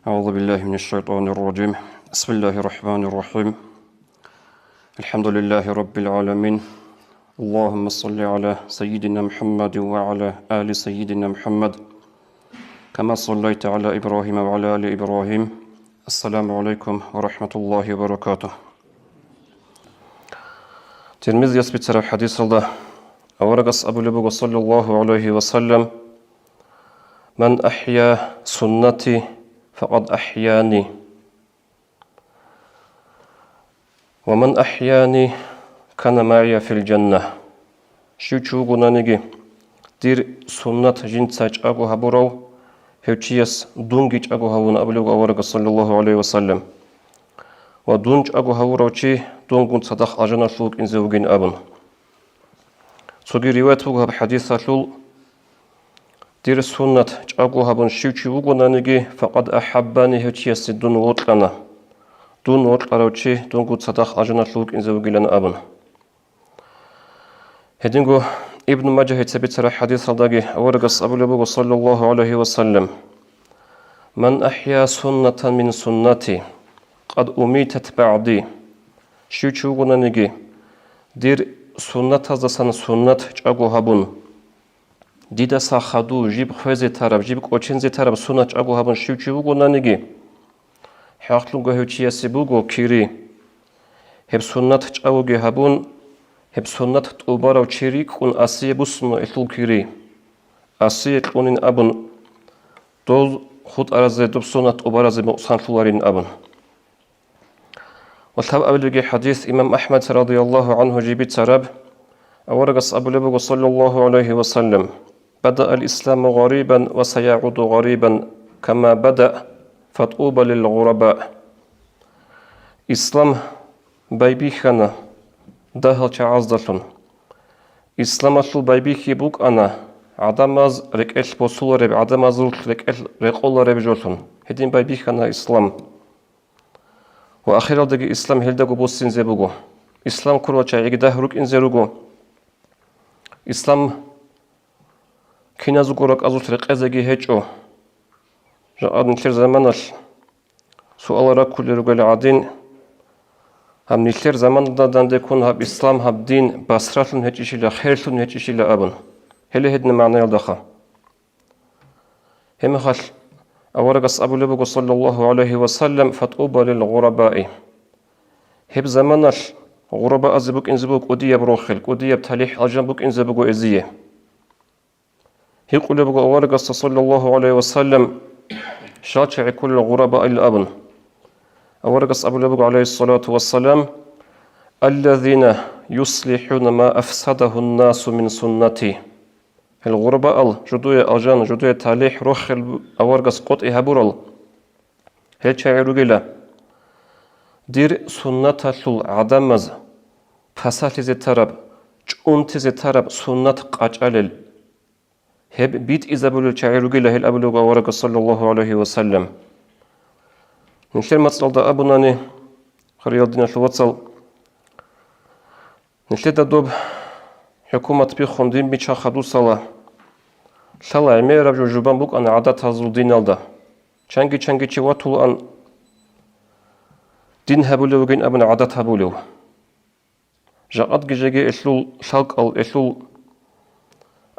أعوذ بالله من الشيطان الرجيم. بسم الله الرحمن الرحيم. الحمد لله رب العالمين. اللهم صل على سيدنا محمد وعلى آل سيدنا محمد كما صليت على إبراهيم وعلى آل إبراهيم. السلام عليكم ورحمة الله وبركاته. ترمذي يثبت حديث الله أورقص أبو لبوغ صلى الله عليه وسلم: من أحيا سنتي فقد أحياني ومن أحياني كان معي في الجنة. شوچوغونانيگي دير سنت جنساج أغو هبورو هوچيس دونگيج أغو هون أبلغ أورغ صلى الله عليه وسلم. ودونج أغو هوروچي دونگون صدق أجنا شلوك إنزوغين أبن. سوغي رواية وغب حديثة شلول دير سنت أغو هبون شوچوغونانيگي فقد أحباني هوچيس دون وطلنا. دون وطلروچي دونگون صدق أجنا شلوك إنزوغين أبن. هدينغو ابن ماجه يتثبت حديث الداغي أورغس أبو لبوغ صلى الله عليه وسلم: من أحيا سنة من سنتي قد أميتت بعدي. شوچوغونانيگي دير سنت هزدسان سنت چاغو هبون ديدا ساخدو جيب خوزي طرف جيب قوچنزي طرف سنت چاغو هبون شوچوغونانيگي حقلونغو هوچياسي بوغو كيري هب سنت چاغوگي هبون هب سنت توبارو چيري كون اسيه بوسنو اتل كيري اسيه كونين ابن دول خود ارزه دوب سنت توبارزه مقصانتلارين ابن. وثاب أبلغ حديث إمام أحمد رضي الله عنه جيبت سرب أورغس أبو لبوغ صلى الله عليه وسلم: بدأ الإسلام غريبا وسيعود غريبا كما بدأ فطوبى للغرباء. إسلام بايبيخنا دهل چعازدلون إسلام أشل بايبيخي بوك أنا عدماز ركال بوصول رب عدماز ركال رقول رب جولون هدين بايبيخنا إسلام. وآخر الدقي إسلام هلدقو بوسين زبوغو إسلام كروچا يگده روك إنزيروغو إسلام كينازو قرق أزو ترقزاقي هيچو جاء نتلر زمانش سؤال را كل رجال عادين هم نتلر زمان دادن دكون هب إسلام هب دين بسراتلن هيچيشيلا خيرتلن هيچيشيلا أبن هل هدن معنى يلدخا هم خل أورغس أبو لبوغ صلى الله عليه وسلم فطوبى للغرباء. هب زمانش غرباء أزبوك إنزبوك أدية بروخل أدية بتاليح أجنبوك إنزبوك إزية. هيقول لبوغ أورغس صلى الله عليه وسلم شاتع كل الغرباء الأبن. أورغس أبو لبوغ عليه الصلاة والسلام: الذين يصلحون ما أفسده الناس من سنتي. الغرباء جدوية أجان جدوية تاليح روخل أورغس قط إهابورال هل شعيروغيلا دير سنة شل عدمز فساتي زي تراب چونتي زي تراب سنة قاچالل هب بيت إزابولو شعيروغيلا هل أبلوغ أورغس صلى الله عليه وسلم. نشير مصل دا أبناني خريال دينا شلواتسل نشير دا دوب حكومة بيخون دين بيشا خدو صلاة شلا عمير ربجو جوبان بوك أن عادات هزل دين الدا چنگي چي واتول أن دين هبولو وغين أبن عادات هبولو جاقات جيجي إشلول شالق إشلول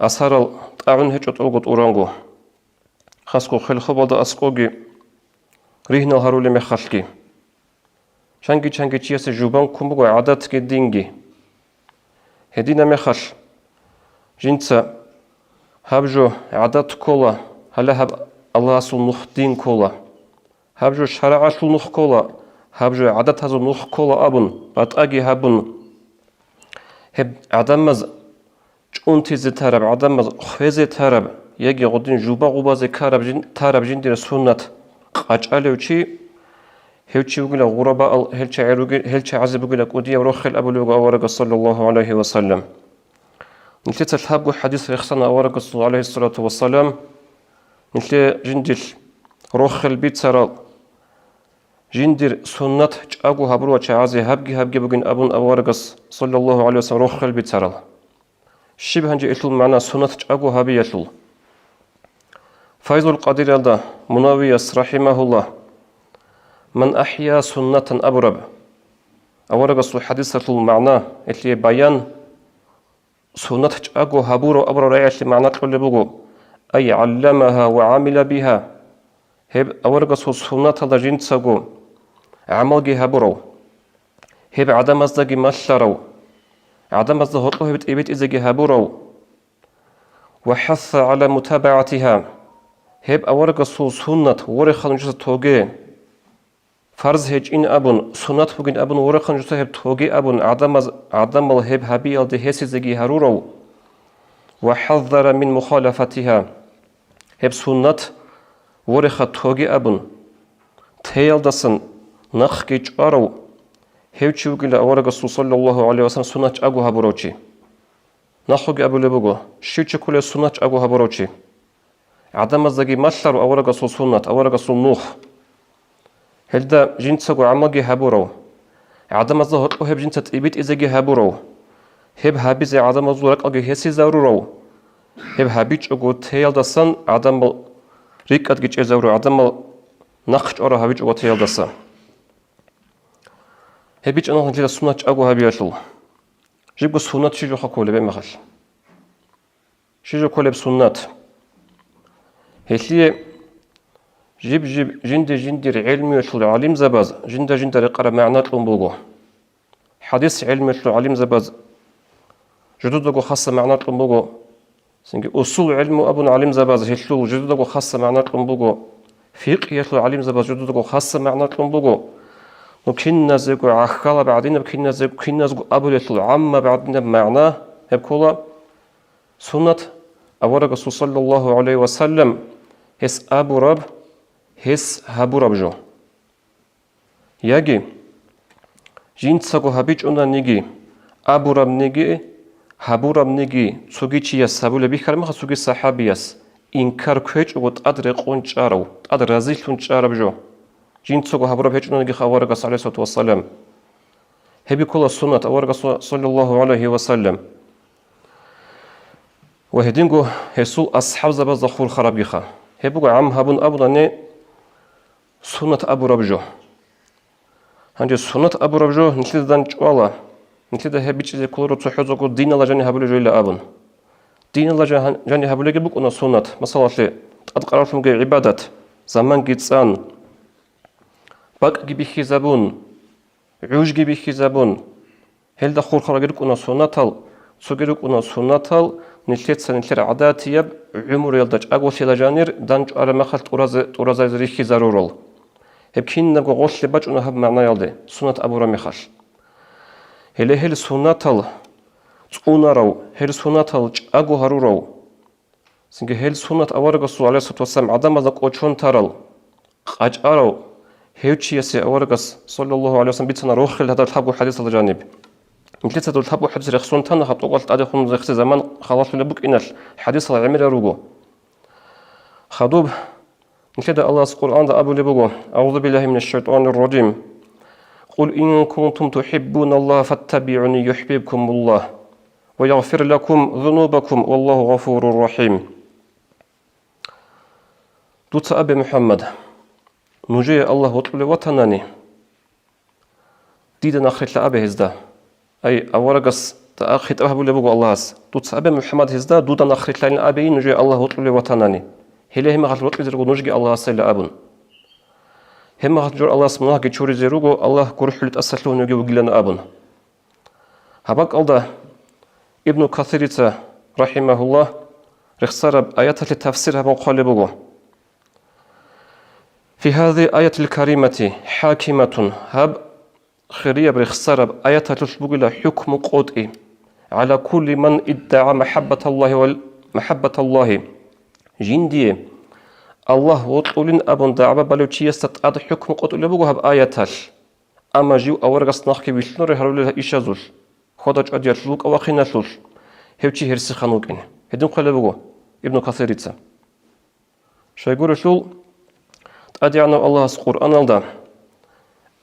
أسار تعون هيچوت أوغت أورانغو خاسكو خيل خبال دا أسقوغي ريهن الهارولي مخالكي چنگي چيسي جوبان كمبوغو عادات كي دينجي هدينا مخال جنسا هبجو عادات كولا هلا هب الله سل نخ دين كولا هبجو شرع سل نخ كولا هبجو عادات هزو نخ كولا أبن أتأجي هبن هب عدمز چونتي زي ترب عدمز خوزي ترب يجي غدين جوبا غوبازي كارب جن ترب جن دير سنت قاچالو چي هلچي وغلا غرباء هلچي عروغي هلچي عزب وغلا قوديا وروخل أبو لوغ أورغ صلى الله عليه وسلم. نتلت الحابو حديث رخصنا أورغ عليه الصلاة والسلام نتل جندل روخل بيت سرال جندر سنت چاغو هبرو چازي هبگي بوغين أبون أورغ صلى الله عليه وسلم روخل بيت سرال شبه هنجي إتل معنا سنت چاغو هبي يتل Fayzul Qadir'da Munaviyas rahimahullah من أحيا سنة أبرب أورغس الحديثة المعنى اللي بيان سنة أجو هبورو أبرو رأيش المعنى اللي بقو أي علمها وعمل بها هب أورغس سنة لجين تساقو عمل هبورو هب عدم أزدقي مشارو عدم أزدقي هطلو هبت إبت إزدقي هبورو وحث على متابعتها هب أورغس سنة ورخان جسد توقي فرض هج این ابون سنت بگین ابون ورخان جسته هب توگی ابون عدم الهب هبی الده هسی زگی هرورو و حذر من مخالفتها هب سنت ورخ توگی ابون تیل دسن نخ گیج آرو هب چی بگیل اورگ صلی الله علیه وسلم سنت اگو هبروچی نخوگی ابو لبگو شیو چی کل سنت اگو هبروچی عدم زگی مشلر اورگ سنت اورگ نوح هلدا جنسكو عماجي هبورو عدم الظهر هب جنسة إبيت إزاجي هبورو هب هابيز عدم الظهر أجي هسي زارورو هب هابيج أجو تيل دسان عدم ريك أتجي زارو عدم نخش أرا هابيج أجو تيل دسان هبيج أنا هنجي السنة أجو هابيشلو جيبو سنة شجو خكولة بمخل شجو كولة بسنة هسي جيب جندي علمي وشل علم زباز جند رقرا معنات لنبوغو حديث علمي وشل علم زباز جدودو خاصة معنات لنبوغو سنجي أصول علم أبو علم زباز هشلو جدودو خاصة معنات لنبوغو فقه يشل علم زباز جدودو خاصة معنات لنبوغو وكنا زيكو عخالا بعدين بكنا زيكو كنا زيكو أبو يشل عما بعدين بمعناه هبكولا سنة أورق صلى الله عليه وسلم هس أبو رب هس هبورابجو ياجي جينتساغو هابيج اونا نيجي ابوراب نيجي هبوراب نيجي سوغيچيا سابوله بيخرمخ سوغي صحابياس انكار كوچ اوت ادر قونچارو اد رازيلون چارابجو جينتساغو هبوراب هچ اونا نيجي خوارغ صلى الله عليه وسلم هبي كل السنه اورغ صلى الله عليه وسلم وهدينغو هسو اصحاب زبز خور خرابيخه هبو عم هبون ابوناني سنة أبو ربجو هنجي سنة أبو ربجو نتلد دان جوالا نتلد هبيتش زي كولورو تحوزوكو دين الله جاني هبولي جويلا أبن دين الله جاني هبولي جبوك أنا سنة مثلا لي أدقرار فمجي عبادات زمان جيتسان باق جيبي خيزابون عوج جيبي خيزابون هل دخول خراجلك أنا سنة تال سوجلك أنا سنة تال نتلد سنتلد عادات يب عمر يلدج أقوى سيلا جانير دان جوارا مخلط أورازا زريخي ضرورل هب كين نبغى غوش لباج أنا هب معناه يلدي سنة أبو رامي خش هل سنة تال تقونا رو هل سنة تال أقوى هرو رو سنجي هل سنة أورغ الصلاة عليه الصلاة والسلام عدم ذاك أوشون ترال قاج أرو هيوتشي يسي أورغ صلى الله عليه وسلم بيتنا روح هذا الحب حديث الجانب مثل تدل الحب حديث رخصون تنا خط وقت أدخل زخت زمان خلاص لبوك إنش حديث العمر روجو خدوب مثل الله القرآن أبو لبوجو أعوذ بالله من الشيطان الرجيم قل إن كنتم تحبون الله فاتبعوني يحببكم الله ويغفر لكم ذنوبكم والله غفور رحيم دوت أبي محمد نجي الله وطل وطناني ديدنا أخرت لأبي هزدا أي أورغس تأخذ أبو لبوجو الله دوت أبي محمد هزدا دودنا أخرت لأن أبي نجي الله وطل وطناني هله هم غلط بزرگ نوجي الله سيل أبون هم غلط جور الله سبحانه كشوري زروجو الله كروح لت أسلو نوجي وجلنا أبون هباك الله ابن كثير رحمه الله رخصر آيات التفسير هم قالبوجو في هذه آية الكريمة حاكمة هب خريب رخصر آيات تشبه حكم قطعي على كل من ادعى محبة الله جندي الله وطولين أبن دعوة بلوشي يستطعد حكم قطول بوغو هب آياتاش أما جيو أورغس ناخي بيشنور هرولي إشازوش خودج أدير لوك أو أخينا شوش هبشي هرسي خانوكين هدين قل بوغو ابن كثيريتسا شو يقول شول أديعنا الله القرآن الدا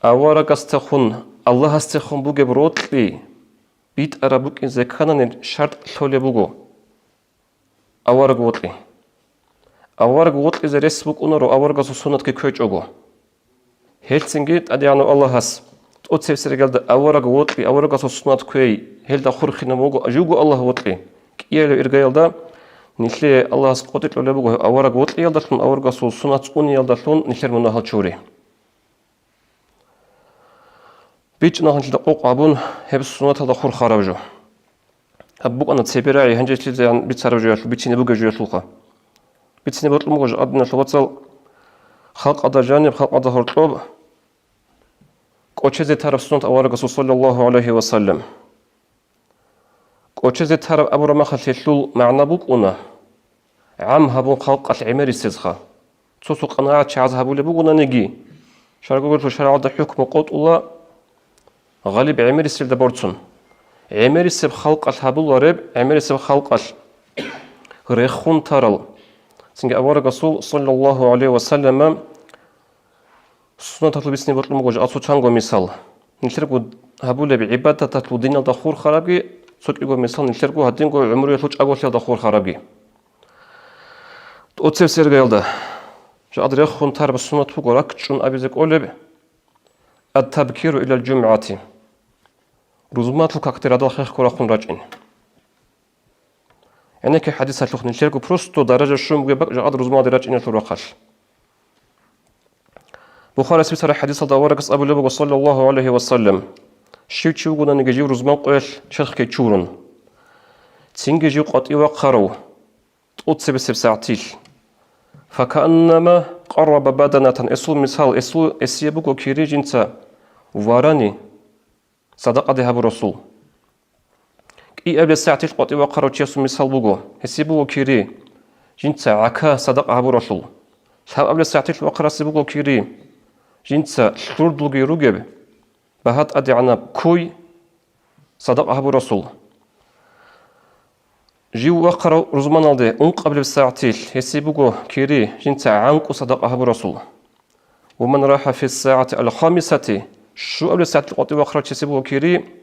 أورغس تخون الله استخون بوغي بروتلي بيت أرابوك إن زكانان شرط لولي بوغو أورغ وطلي أورق وطل إذا رسبك أنرو أورق سنة كيكوش أغو هيلسنجي أديانو الله هس تقول سيرجال ده أورق وطل أورق سنة كوي هل ده خرخنا موجو أجوجو الله وطل كيالو إرجال ده نشلي الله سقطت له لبوجو أورق وطل يلدشون أورق سنة أني يلدشون نشر منها هالشوري بيج نهج دقوق عبون هب سنة هذا خور خرابجو هبوك أنا تسيبراعي هنجيش لي عن بيتسرجو يطلب بيتسيني بوجو يطلقه بيتسيني بطل موجو أدنى شوتصل خلق أدا جانب خلق أدا هرطلب كوتشي تعرف سنة أورق صلى الله عليه وسلم كوتشي تعرف أبو رمخ تلول معنا بوك أنا عم هبون خلق العمر السزخة تسوق قناعة شعز هبو لبوك أنا نجي شارقو قلت شرع هذا حكم قوت الله غالب عمر السل دبورتسون عمر السب خلق الهبول ورب عمر السب خلق ريخون ترل سنج أورق صلى الله عليه وسلم سنة تطلب سنة بطل مغوج أصو تشانغو مثال نشرقو هبول بعبادة تطلب دين الدخور خرابي سوكيغو مثال نشرقو هدينغو عمرو يطلوش أغوش الدخور خرابي تقوتسيب سيرغيال ده جاء ريخون ترب السنة تفوق راكتشون أبيزك أولب التبكير إلى الجمعة رزمات الكاكتير هذا خير كراخون راجعين يعني كي حديث هتلوخ نشيركو بروستو درجة شوم بيبقى جاد رزمات راجعين الفرقاش بخاري سبيسر حديث هذا ورقص أبو لبق صلى الله عليه وسلم شو قلنا نجيو رزمات قيل شرخ كي تشورن تنجيو قطي وقرو تقص بسب ساعتيل فكأنما قرب بدنة اسو مثال اسو اسيبكو كيريج انت واراني صدق ده برسول كي قبل الساعة تلقط وقرأ تيسو مثال بوجو هسيبو كيري جنتا عكا صدق برسول شاب قبل الساعة تلقط وقرأ سيبو كيري جنتا شرد لجي رجب بهات أدي عنا كوي صدق برسول جيو وقرأ رزمان ده قبل الساعة تل هسيبو كيري جنتا عنك صدق برسول ومن راح في الساعة الخامسة شو قبل الساعة تلقط وقرأ تيسيبو كيري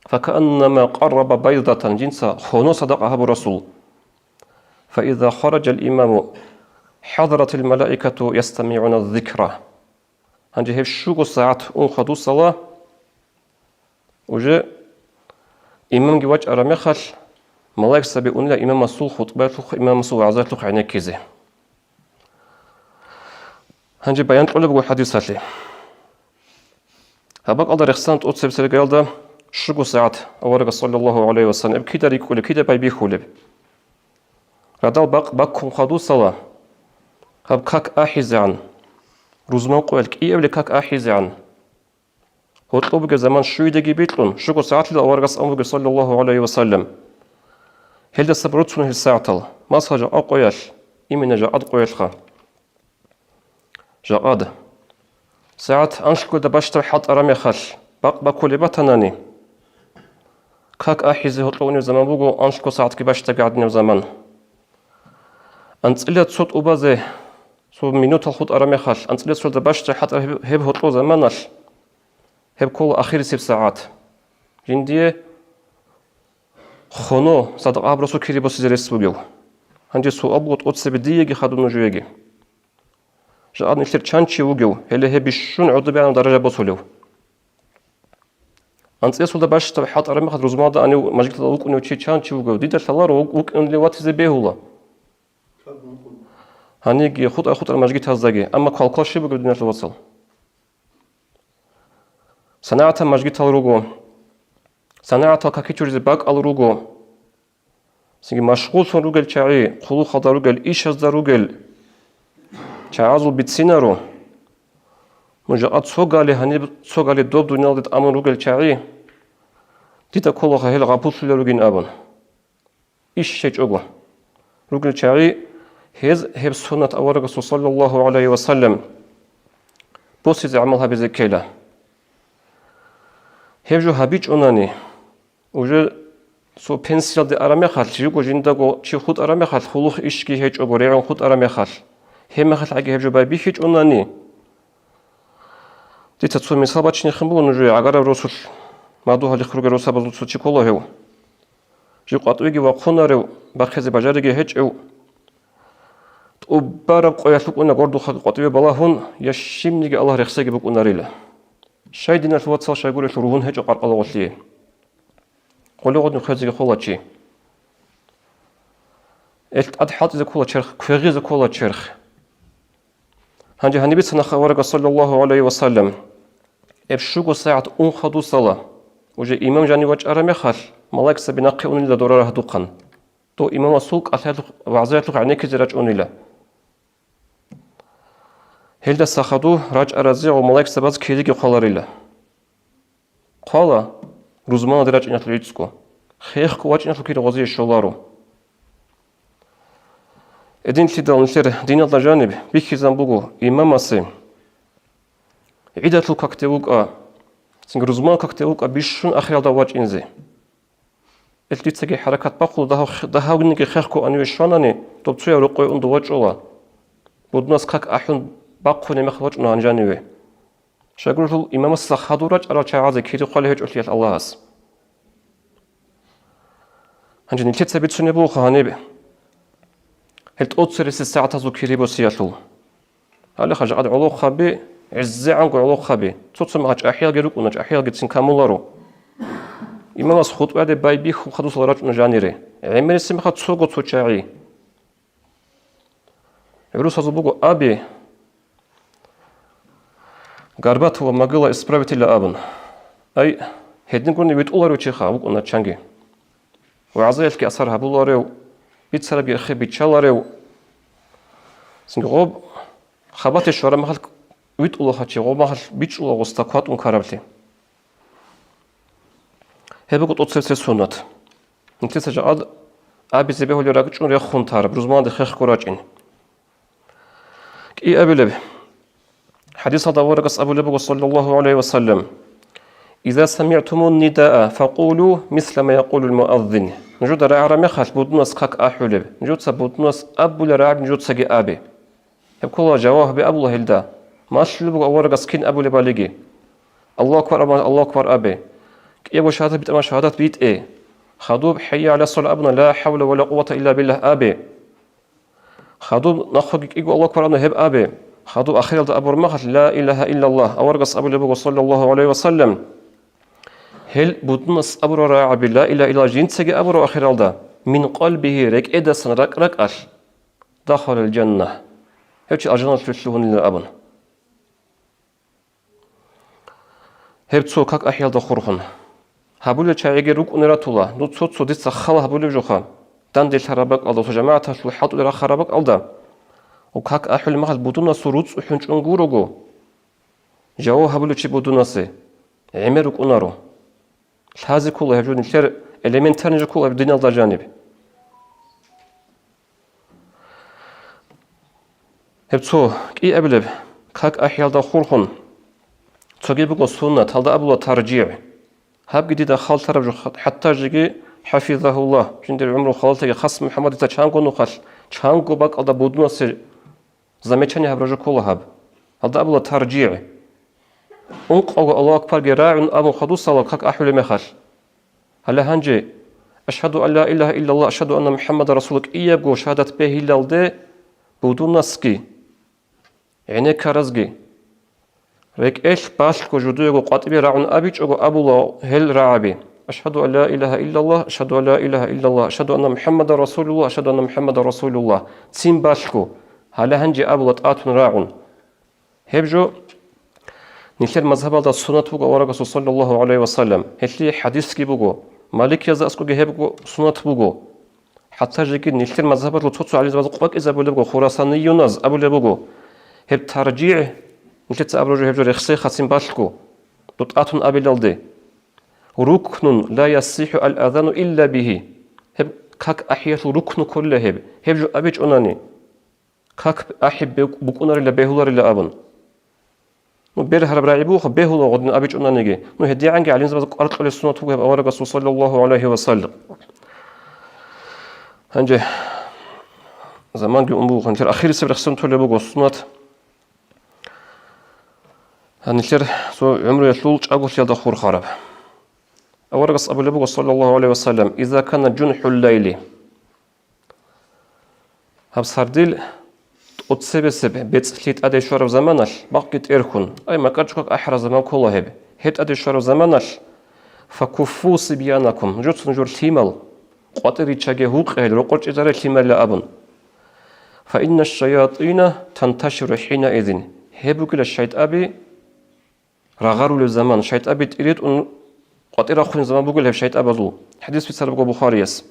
فكأنما قرب بيضة جنسا خونو صدقها برسول فإذا خرج الإمام حضرت الملائكة يستمعون الذكرى هنجي هف شوكو ساعة خدو صلاة وجاء إمام جواج أرميخل ملاك سبيقون لا إمام مسؤول خطبات إمام مسؤول عزات لخ عينك كيزي هنجي بيان طلب وحديثات لي هبق الله رخصان تقول سبسل قال ده شرقو ساعات أورق صلى الله عليه وسلم كده ريكولي كده بايبي خولب هذا باكم خدو صلاة هب كاك أحيز عن رزمان قولك إيه قبل كاك أحيز عن هطلب زمان شوي دقي بيتلون شرقو ساعات لأورق صلى الله عليه وسلم هل ده سبرتون هل ساعة ما صار جاء قويل إيمن جاء قويل خا جاء ساعات أنشكو ده باشتر حط أرامي خل باكولي باتناني كاك أحيزي هطلوني زمان بوغو أنشكو ساعات كي باش تقعدني زمان أنت إلا تصوت أبازي سو مينوت الخط أرامي خال أنت إلا تصوت باش حتى هب هطلو زمانش هب كل أخير 7 ساعات جندية خونو صدق أبرسو كيري بوسي زريس بوغيو هنجي سو أبغط أتسي بديجي خادو نجويجي جاء نشتر چانشي وغيو هلي هبشون عضو بيانو درجة بوسوليو أنت يسول ده باش تبحث أرمي خد رزمان ده أنا ماجيك تلاقوك إنه شيء كان شيء وجو دي ده تلار ووك إن اللي واتي زي بيهولا هنيجي خد الماجيك هزاجي أما كل شيء بقول دنيا الوصل صناعة ماجيك تلاروجو صناعة كاكيتشوري زباك الروجو سيجي مشغول صن روجل شعي خلو خدا روجل إيش هذا روجل شعازو بتسينارو مجاعات سوغالي هني سوغالي دوب دنيا لد أمر روجل شعي ديتا كلها هيل غابوس لروجين أبون إيش شيء أقوى روجل شعي هب سنة أورق صلى الله عليه وسلم بوسيز عملها بذكيلة هب جو هبيج أناني وجو سو بنسيل دي أرامي خال جيجو جندقو شي خود أرامي خال خلوخ إشكي هيج أقوى ريعون خود أرامي خال هم خال عجي هب جو بايبي هيج أناني دي تتصو مثال باتشني خمبو نجوي عقارب رسول مادوها لخروج رسول بزلسو تشيكولو هيو جي قطويجي وقونا ريو باخيزي بجارجي هيج أو جنتا خلوخ خدا روجل إيش هزدا روجل جنتا وبارب قياسلك أن قردو خاق قطبي بلاهون يشمني الله رخصيك بك أناريلا شاي دينا الواتسال شاي يقول روحون هج قرق الله وسليه قولوا غد نخزي خولاتشي أدحات إذا كولا شرخ كفغي إذا كولا شرخ هنجي هنبي سنخ ورقة صلى الله عليه وسلم إبشوق ساعة خدو صلاة وجه إمام جاني وجه أرمي خال ملاك سبناقي أني لدورة هدوقا تو إمام سوق أثاث وعزيت لك عنيك زراج أنيلا هل سخدو راج أرزي وملاك سباز كيدي قالريلا قال روزمان دراج إنت ليتسكو خيخ كواج إنت لكي غزي الشولارو إدين تدل نشر دين الله جانب بيكي زنبوغو إمام أسي عيدة الكاكتوك سنگ روزمان كاكتوك بيشون أخيال دواج إنزي التي تسجي حركات باقول ده نيجي خيركو أنو يشانني تبصي رقي أن دواج الله بدناس كاك أحون باقو نمخواج نانجانيوه شغل إمام الصحادورج على شعازي كيري قاله جلية الله اس هنجي نلتت سبيت سنبو خانيبه هل تأثرس الساعة زكيري بسياتو هل خرج عد علو خبي عز عنك علو خبي تصم هج أحيال جروك ونج أحيال جتسن كامولارو إمام الصخوت بعد بايبي خدو صلرات نجانيري عمر سمخة تسوقو تشاعي عروس هزبوغو أبي غربات هو مقالة إسبرابتي لأبن أي هدين قلني بيت أولارو تشيخا وقلنا تشانجي وعزيلك أثرها بولاريو بيت سربي أخي بيت شالاريو سنغوب خبات الشوارع محل بيت أولها تشي غوب محل بيت أولها غستاقات ونكاربتي هبقو تطسر سنات انتي سجاد أبي زبيه اللي راكتشون ريخون تارب روزمان دي خيخ كوراجين كي أبي لبي حديث هذا ورقص أبو لبق صلى الله عليه وسلم إذا سمعتم النداء فقولوا مثل ما يقول المؤذن نجود رعر مخاش بودنوس كاك أحولب نجود سبودنوس أبو لرعب نجود سجي أبي يبقى جواه بأبو الله هلدا ما شلبق ورقص كين أبو لبالجي الله أكبر الله أكبر أبي يبغى شهادة بيت أما شهادة بيت إيه خدوب حي على الصلاة أبنا لا حول ولا قوة إلا بالله أبي خدوب نخرج يقول الله أكبر أنا هب أبي خدوب أخير أبو رمخت لا إله إلا الله أورقص أبو لبق صلى الله عليه وسلم هل بدنس أبو راعب لا إله إلا جنسك أبو أخير الله من قلبه رك إدس رك أش دخل الجنة هيك الجنة تشلون للأبن هب تسوكك أحيال دخورهن هبول تشايجي روك نراتولا دو تصوت دي تسخلا هبول جوخا دان دي خرابك الله جماعة شو حط دي خرابك الله وكاك أحول مخل بدون سروت وحنش أنجورو جاو هبول تشي بدون سي عمرك أنارو هذا كله يجون الشر إليمنتار نجى كله بدين الله جانب هبتو كي أبلب كاك أحيال دخورهن تجيبك السنة هذا أبو ترجيع هاب جديد خال ترى حتى جي حفظه الله جند العمر خالته خاص محمد تشانكو نخش تشانكو بق هذا بدون سر زميتني هبرج كله هاب هذا أبو ترجيع أنق الله أكبر جراع أبو خدوس الله كاك أحول مخش هلا هنجي أشهد أن لا إله إلا الله أشهد أن محمد رسولك إيابو شهادة به الله بدون نسكي يعني كرزجي ريك إيش باشكو جدوغو قاتبي راعون أبيج أو أبو الله هل رعبي أشهد أن لا إله إلا الله أشهد أن لا إله إلا الله أشهد أن محمد رسول الله أشهد أن محمد رسول الله تيم باشكو هلا هنجي أبو لطاتون راعون هبجو نشر مذهب هذا السنة بوغو ورقة صلى الله عليه وسلم هتلي حديث كي بوغو مالك يزا أسكو هبجو سنة بوغو حتى جيكي نشر مذهب هذا توتسو عليه زبادو قبك إذا بولبوغو خراساني يوناز أبو لبوغو هب ترجيع نشت أبرج هبجو رخصي خاتم باشكو لطاتون أبي لالدي ركن لا يصح الأذان إلا به هب كاك أحيات ركن كله هبجو أبيج أناني كاك أحب بكونار إلا بيهولار إلا أبن بير هرب راعبوخ بيهولا غدن أبيج أنانيجي هدي عنك علين زبادك أرقل السنة توقف أورق صلى الله عليه وسلم هنجي زمان جي أمبوخ هنجر أخير سبر خسن تولي بوغو السنة هنجر سو عمره يطول أقول يالدا خور خراب أورق أبو لبوغو صلى الله عليه وسلم إذا كان جنح الليل هب سرديل отсебесеб бецлит адешваров заманал бақит эрхун ай макарчук ахра заман колахеб хет адешваров заманал факуфу сибьянакум жутсун жур лимал قطريتشاجي هوقه لقرش إزارة لما لأبن فإن الشياطين تنتشر حينئذ هبوك للشيط أبي رغروا للزمان شيط أبي تريد أن قطر أخوين زمان بقول هب شيط أبزو حديث في سلبق بخاريس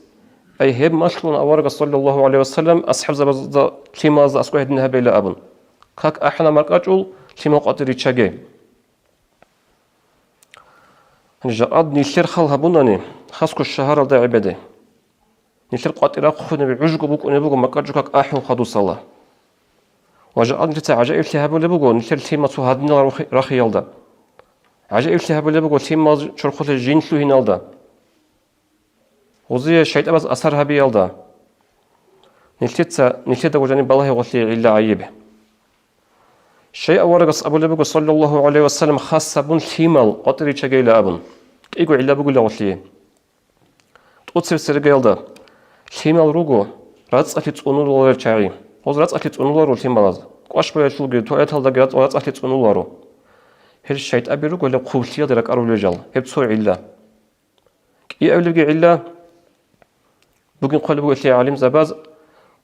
أي هب مشلون أورق صلى الله عليه وسلم أصحاب زبز لما أسكو هدنها بي لأبن كاك أحنا مرقاجول لما قطريتشاجي جاءت نيشير خال هبوناني خاصكو الشهر دا عباده نيشير قطر أخوين بعجق بوك ونبوك مكاجوكاك أحو خدو صلاة وجاءت نيشير عجائب لهبو لبوكو نيشير لما هادنا رخي يلدا عجائب لهبو لبوكو لما شرخوت الجين شلو هنالدا وزي الشيطان بس أثر هبي يلدا نيشير دا وجاني بالله وغلي إلا عيبه شيء أورقص أبو لبوكو صلى الله عليه وسلم خاصة بون لما قطر يتشاقي لأبن إيقو علا بوكو لغلي تقصر سرقيلدا لما روغو راتس أكي تقنول ولا الشعري وز راتس أكي تقنول ورو لما راز قواش بيا شلوغي تويت هالدا قرات وراتس أكي تقنول ورو هل الشيط أبي روغو لقوتيا دراك أرو لجال هبتسو علا إي أولوغي علا بوكين قول بوكو إتلي عالم زباز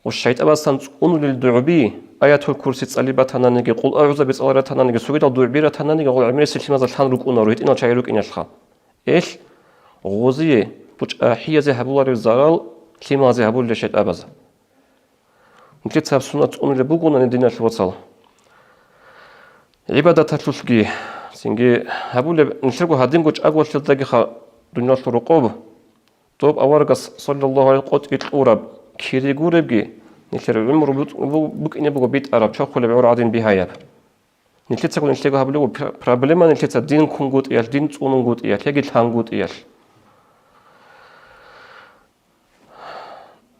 والشيط أبا سنتقنول للدعبي آيات الكرسي تصليبا تنانيجي قل أعوذ بصلاة تنانيجي سويدا الدعبيرة تنانيجي قل عمري سلسلة زلحان روك أنا رويت إنا شايروك إنا شخا إيش غوزية بوش أحية زهبو لاري الزرال لما زهبو لشيط أبازا نتلت ساب سنة تقنول لبوكونا ندينا الوصال عبادة تلوشكي سنجي هبو نشرقو هادين قوش أقوى تلتاقي خا دنيا الرقوب طوب أورقص صلى الله عليه قوت إتلورب كيري قوربجي نشر العمر بوك إني بقى بيت أراب شو خلي بعور عادين بهايب نشلت سكون نشلته هبلو برابلما نشلت الدين كونغوت إيش دين تونغوت إيش يجي تهانغوت إيش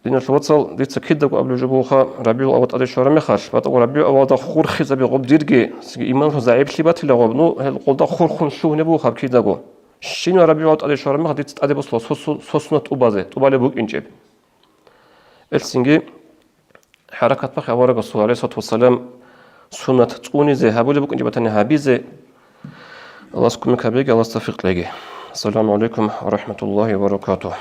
دين الوصل ديت سكيد قبل جبوخا ربيع أو تأدي شهر مخاش بتقول ربيع أو تخور خز بيقب ديرجي إيمان زعيب شيبات اللي قبنو هالقول تخور خنشو نبوخا بكيدا جو شنو ربيع أو تأدي شهر مخ ديت تأدي بس صوصنة أبازة تبالي بوك إنجب السنجي حركة بخ أورق الرسول عليه الصلاة والسلام سنة تقوني زي هابولي بوك إنجب تاني هابيزة الله سكمك هبيك الله استفيق لك السلام عليكم ورحمة الله وبركاته